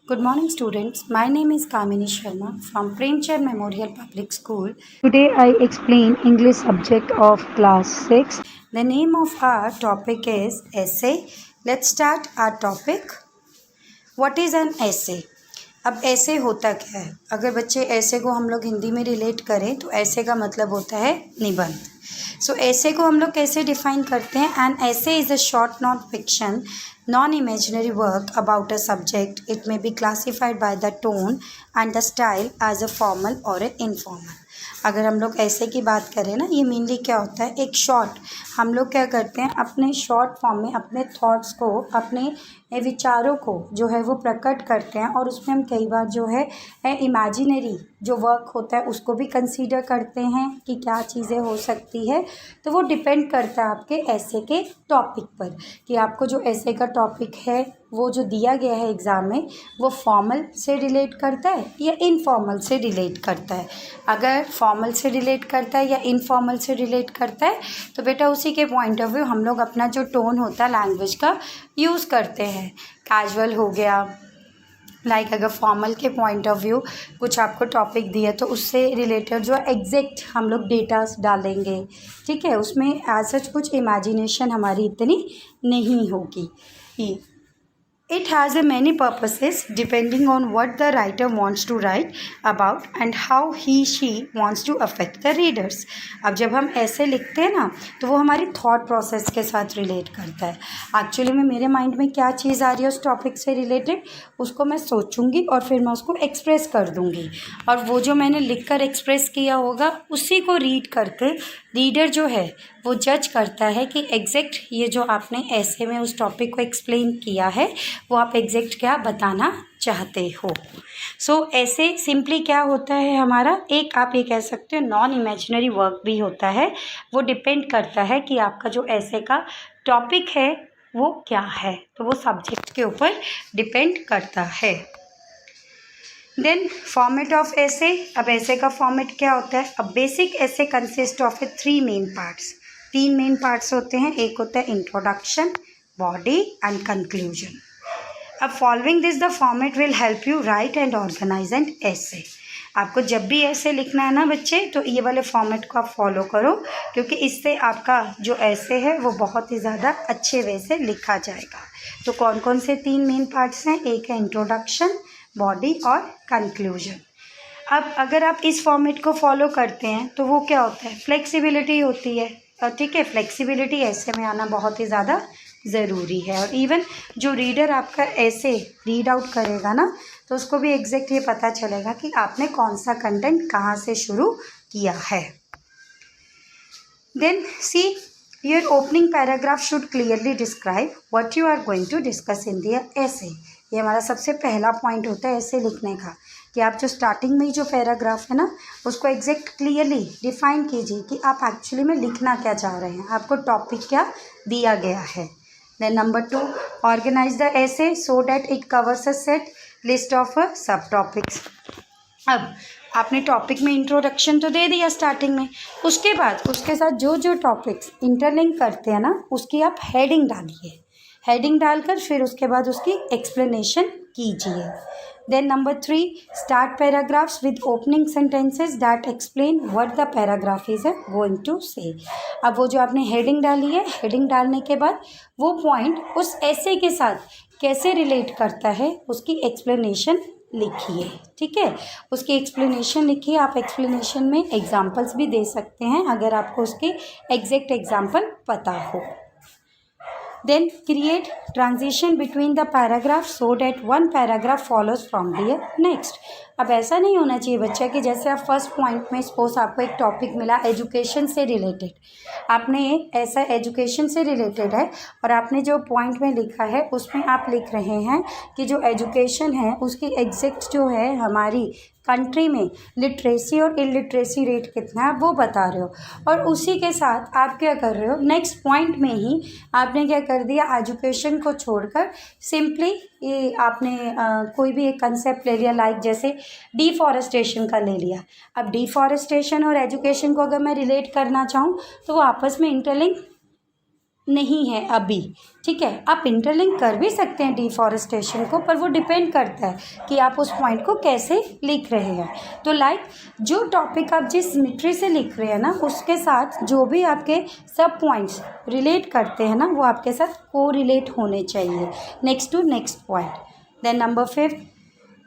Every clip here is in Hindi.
Good morning, students. My name is Kamini Sharma from Premchand Memorial Public School. Today I explain English subject of class 6. The name of our topic is essay. Let's start our topic. What is an essay? अब ऐसे होता क्या है? अगर बच्चे ऐसे को हम लोग हिंदी में रिलेट करें तो ऐसे का मतलब होता है निबंध. सो ऐसे को हम लोग कैसे डिफाइन करते हैं? एन ऐसे is a short non fiction non-imaginary work about a subject. It may be classified by the tone and the style as a formal or a informal. अगर हम लोग ऐसे की बात करें ना, ये मेनली क्या होता है, एक शॉर्ट हम लोग क्या करते हैं अपने शॉर्ट फॉर्म में अपने थॉट्स को, अपने विचारों को जो है वो प्रकट करते हैं और उसमें हम कई बार जो है इमेजिनरी जो वर्क होता है उसको भी कंसीडर करते हैं कि क्या चीज़ें हो सकती है. तो वो डिपेंड करता है आपके ऐसे के टॉपिक पर कि आपको जो ऐसे का टॉपिक है वो जो दिया गया है एग्ज़ाम में वो फॉर्मल से रिलेट करता है या इनफॉर्मल से रिलेट करता है. अगर फॉर्मल से रिलेट करता है या इनफॉर्मल से रिलेट करता है तो बेटा उसी के पॉइंट ऑफ व्यू हम लोग अपना जो टोन होता है लैंग्वेज का यूज़ करते हैं. कैजुअल हो गया, अगर फॉर्मल के पॉइंट ऑफ व्यू कुछ आपको टॉपिक दिया तो उससे रिलेटेड जो एग्जैक्ट हम लोग डेटास डालेंगे. ठीक है, उसमें एज सच कुछ इमेजिनेशन हमारी इतनी नहीं होगी. It has a many purposes depending on what the writer wants to write about and how she wants to affect the readers. अब जब हम ऐसे लिखते हैं ना तो वो हमारी थॉट प्रोसेस के साथ रिलेट करता है. एक्चुअली में मेरे माइंड में क्या चीज़ आ रही है उस टॉपिक से रिलेटेड उसको मैं सोचूंगी और फिर मैं उसको एक्सप्रेस कर दूंगी और वो जो मैंने लिख कर एक्सप्रेस किया होगा उसी को रीड करके रीडर जो है वो जज करता है कि एग्जैक्ट ये जो आपने ऐसे में उस टॉपिक को एक्सप्लेन किया है वो आप एग्जैक्ट क्या बताना चाहते हो. सो ऐसे सिंपली क्या होता है हमारा एक आप ये कह सकते हो नॉन इमेजिनरी वर्क भी होता है. वो डिपेंड करता है कि आपका जो ऐसे का टॉपिक है वो क्या है, तो वो सब्जेक्ट के ऊपर डिपेंड करता है. देन फॉर्मेट ऑफ ऐसे. अब ऐसे का फॉर्मेट क्या होता है? अब basic essay consist of a 3 main parts. 3 main parts होते हैं. एक होता है इंट्रोडक्शन, बॉडी एंड कंक्लूजन. अब following this the format will help you write and organize an essay. आपको जब भी ऐसे लिखना है ना बच्चे तो ये वाले फॉर्मेट को आप फॉलो करो क्योंकि इससे आपका जो ऐसे है वो बहुत ही ज़्यादा अच्छे वे से लिखा जाएगा. तो कौन कौन से 3 मेन पार्ट्स हैं? एक है इंट्रोडक्शन, बॉडी और कंक्लूजन. अब अगर आप इस फॉर्मेट को फॉलो करते हैं तो वो क्या होता है? फ्लेक्सिबिलिटी होती है. ठीक है, फ्लेक्सिबिलिटी ऐसे में आना बहुत ही ज़्यादा ज़रूरी है और इवन जो रीडर आपका ऐसे रीड आउट करेगा ना तो उसको भी एग्जैक्ट ये पता चलेगा कि आपने कौन सा कंटेंट कहाँ से शुरू किया है. Then see your opening paragraph should clearly describe what you are going to discuss in the essay. ये हमारा सबसे पहला पॉइंट होता है ऐसे लिखने का कि आप जो स्टार्टिंग में ही जो पैराग्राफ है ना उसको एग्जैक्ट क्लियरली डिफाइन कीजिए कि आप एक्चुअली में लिखना क्या चाह रहे हैं, आपको टॉपिक क्या दिया गया है. देन नंबर 2, ऑर्गेनाइज द ऐसे so that it covers a set list of सब टॉपिक्स. अब आपने टॉपिक में इंट्रोडक्शन तो दे दिया स्टार्टिंग में, उसके बाद उसके साथ जो जो टॉपिक्स इंटरलिंक करते हैं ना उसकी आप हेडिंग डालिए. हेडिंग डालकर फिर उसके बाद उसकी एक्सप्लेनेशन कीजिए. Then number 3, start paragraphs with opening sentences that explain what the paragraph is going to say. अब वो जो आपने हेडिंग डाली है, हेडिंग डालने के बाद वो पॉइंट उस ऐसे के साथ कैसे रिलेट करता है उसकी एक्सप्लेनेशन लिखिए. ठीक है, उसकी एक्सप्लेनेशन लिखिए. आप एक्सप्लेनेशन में एग्जांपल्स भी दे सकते हैं अगर आपको उसके एग्जैक्ट एग्जांपल पता हो. Then create transition between the paragraph so that one paragraph follows from the next. अब ऐसा नहीं होना चाहिए बच्चा कि जैसे आप फर्स्ट पॉइंट में सपोज आपको एक टॉपिक मिला एजुकेशन से रिलेटेड, आपने ऐसा एजुकेशन से रिलेटेड है और आपने जो पॉइंट में लिखा है उसमें आप लिख रहे हैं कि जो एजुकेशन है उसकी एग्जैक्ट जो है हमारी कंट्री में लिटरेसी और इलिटरेसी रेट कितना है वो बता रहे हो और उसी के साथ आप क्या कर रहे हो नेक्स्ट पॉइंट में ही आपने क्या कर दिया एजुकेशन को छोड़कर सिंपली ये आपने कोई भी एक कंसेप्ट ले लिया लाइक जैसे डिफॉरेस्टेशन का ले लिया. अब डिफॉरेस्टेशन और एजुकेशन को अगर मैं रिलेट करना चाहूँ तो वो आपस में इंटरलिंक नहीं है अभी, ठीक है। आप इंटरलिंक कर भी सकते हैं डिफॉरेस्टेशन को, पर वो डिपेंड करता है कि आप उस पॉइंट को कैसे लिख रहे हैं। तो लाइक जो टॉपिक आप जिस सिमेट्री से लिख रहे हैं ना, उसके साथ जो भी आपके सब पॉइंट्स रिलेट करते हैं ना, वो आपके साथ को रिलेट होने चाहिए next to next point. Then number 5,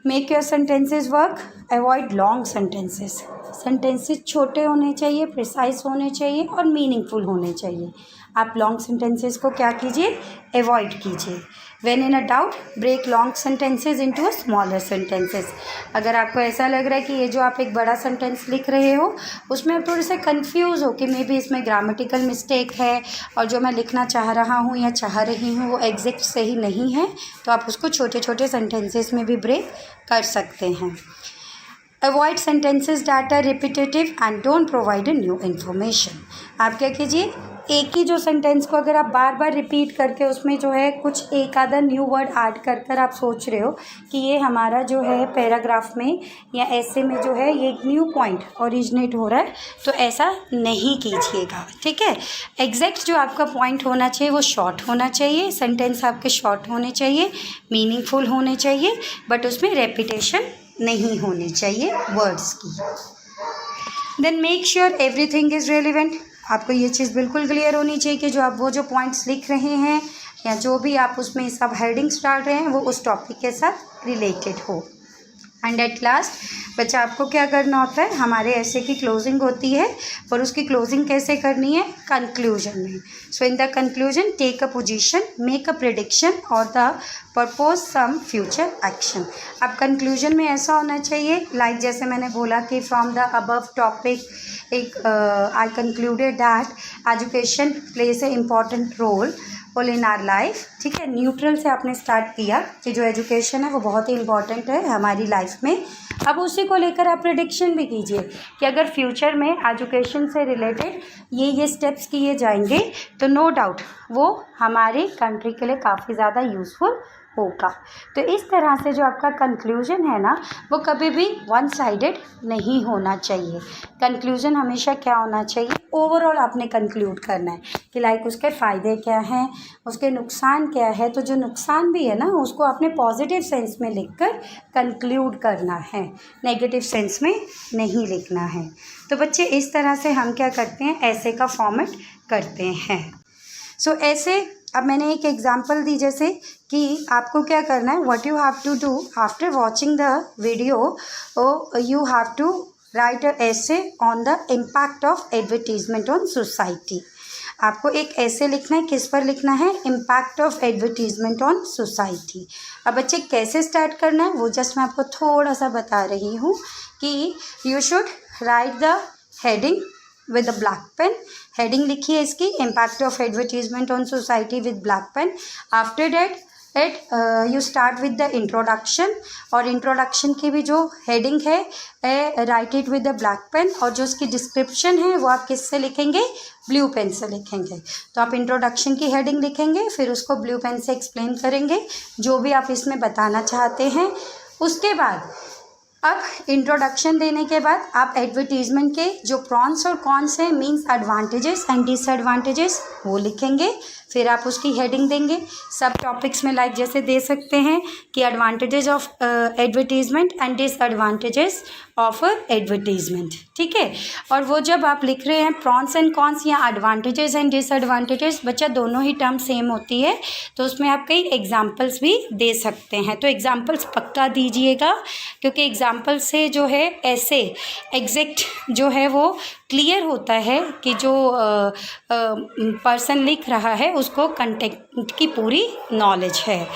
make your sentences work, avoid long sentences. Sentences छोटे होने चाहिए, प्रिसाइज होने चाहिए और मीनिंगफुल होने चाहिए। आप लॉन्ग सेंटेंसेस को क्या कीजिए, अवॉइड कीजिए। When in a doubt break long sentences into a smaller sentences. अगर आपको ऐसा लग रहा है कि ये जो आप एक बड़ा सेंटेंस लिख रहे हो उसमें आप थोड़े से कंफ्यूज हो कि मे बी इसमें ग्रामेटिकल मिस्टेक है और जो मैं लिखना चाह रहा हूँ या चाह रही हूँ वो एग्जैक्ट सही नहीं है, तो आप उसको छोटे छोटे सेंटेंसेस में भी ब्रेक कर सकते हैं। Avoid sentences that are repetitive and don't provide a new information. आप क्या कीजिए, एक ही जो सेंटेंस को अगर आप बार बार रिपीट करके उसमें जो है कुछ एक आधा न्यू वर्ड ऐड कर कर आप सोच रहे हो कि ये हमारा जो है पैराग्राफ में या ऐसे में जो है ये एक न्यू पॉइंट ओरिजिनेट हो रहा है, तो ऐसा नहीं कीजिएगा, ठीक है। एग्जैक्ट जो आपका पॉइंट होना चाहिए वो शॉर्ट होना चाहिए, सेंटेंस आपके शॉर्ट होने चाहिए, मीनिंगफुल होने चाहिए, बट उसमें रेपिटेशन नहीं होनी चाहिए वर्ड्स की। Then make sure everything is relevant. आपको ये चीज़ बिल्कुल क्लियर होनी चाहिए कि जो आप वो जो पॉइंट्स लिख रहे हैं या जो भी आप उसमें सब हेडिंग्स डाल रहे हैं वो उस टॉपिक के साथ रिलेटेड हो। एंड एट लास्ट बच्चा आपको क्या करना होता है, हमारे ऐसे की क्लोजिंग होती है, पर उसकी क्लोजिंग कैसे करनी है, कंक्लूजन में। So in the conclusion take a position, make a prediction और the propose some future action. अब कंक्लूजन में ऐसा होना चाहिए लाइक जैसे मैंने बोला कि from the above topic I concluded that education plays a important role in our life, ठीक है। न्यूट्रल से आपने स्टार्ट किया कि जो एजुकेशन है वो बहुत ही इंपॉर्टेंट है हमारी लाइफ में। अब उसी को लेकर आप प्रेडिक्शन भी कीजिए कि अगर फ्यूचर में एजुकेशन से रिलेटेड ये स्टेप्स किए जाएंगे तो नो डाउट वो हमारी कंट्री के लिए काफ़ी ज़्यादा यूज़फुल होगा। तो इस तरह से जो आपका कंक्लूजन है ना वो कभी भी वन साइडेड नहीं होना चाहिए। कंक्लूजन हमेशा क्या होना चाहिए, ओवरऑल आपने कंक्लूड करना है कि लाइक उसके फ़ायदे क्या हैं, उसके नुकसान क्या है। तो जो नुकसान भी है ना उसको आपने पॉजिटिव सेंस में लिखकर कंक्लूड करना है, नेगेटिव सेंस में नहीं लिखना है। तो बच्चे इस तरह से हम क्या करते हैं, ऐसे का फॉर्मेट करते हैं। सो ऐसे अब मैंने एक एग्जांपल दी जैसे कि आपको क्या करना है, what you have to do after watching the video, you have to write a essay on the impact of advertisement on society. आपको एक ऐसे लिखना है, किस पर लिखना है, impact of advertisement on society. अब बच्चे कैसे स्टार्ट करना है वो जस्ट मैं आपको थोड़ा सा बता रही हूँ कि you should write the heading with a black pen। Heading लिखिए इसकी, impact of advertisement on society with black pen. After that you start with the introduction, और इंट्रोडक्शन की भी जो हेडिंग है write it with the black pen, और जो उसकी डिस्क्रिप्शन है वो आप किससे लिखेंगे, ब्लू पेन से लिखेंगे। तो आप इंट्रोडक्शन की हेडिंग लिखेंगे, फिर उसको ब्लू पेन से एक्सप्लेन करेंगे जो भी आप इसमें बताना चाहते हैं। उसके बाद अब इंट्रोडक्शन देने के बाद आप एडवर्टीजमेंट के जो प्रॉन्स और कॉन्स हैं, मीन्स एडवांटेजेस एंड डिसएडवांटेजेस, वो लिखेंगे। फिर आप उसकी हेडिंग देंगे। सब टॉपिक्स में लाइक जैसे दे सकते हैं कि advantages of advertisement and disadvantages of advertisement, ठीक है। और वो जब आप लिख रहे हैं प्रॉन्स एंड कॉन्स या एडवांटेजेस एंड डिसएडवांटेजेस, बच्चा दोनों ही टर्म सेम होती है, तो उसमें आप कई एग्जाम्पल्स भी दे सकते हैं। तो एग्जाम्पल्स पक्का दीजिएगा, क्योंकि एग्जाम्पल से जो है ऐसे एग्जैक्ट जो है वो क्लियर होता है कि जो पर्सन लिख रहा है उसको कंटेंट की पूरी नॉलेज है।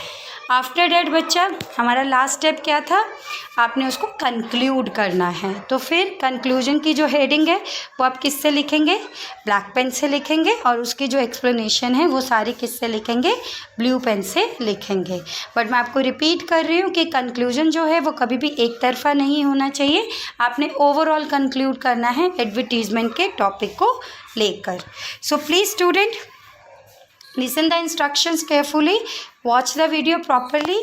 आफ्टर डैट बच्चा हमारा लास्ट स्टेप क्या था, आपने उसको कंक्लूड करना है। तो फिर कंक्लूजन की जो हेडिंग है वो आप किससे लिखेंगे, ब्लैक पेन से लिखेंगे, और उसकी जो एक्सप्लेनेशन है वो सारी किससे लिखेंगे, ब्लू पेन से लिखेंगे। बट मैं आपको रिपीट कर रही हूँ कि कंक्लूजन जो है वो कभी भी एक तरफा नहीं होना चाहिए, आपने ओवरऑल कंक्लूड करना है एडवर्टीजमेंट के टॉपिक को लेकर। So please student, listen the instructions carefully, watch the video properly.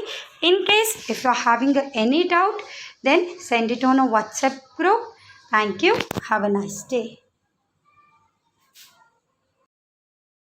In case if you are having any doubt, then send it on a WhatsApp group. Thank you. Have a nice day.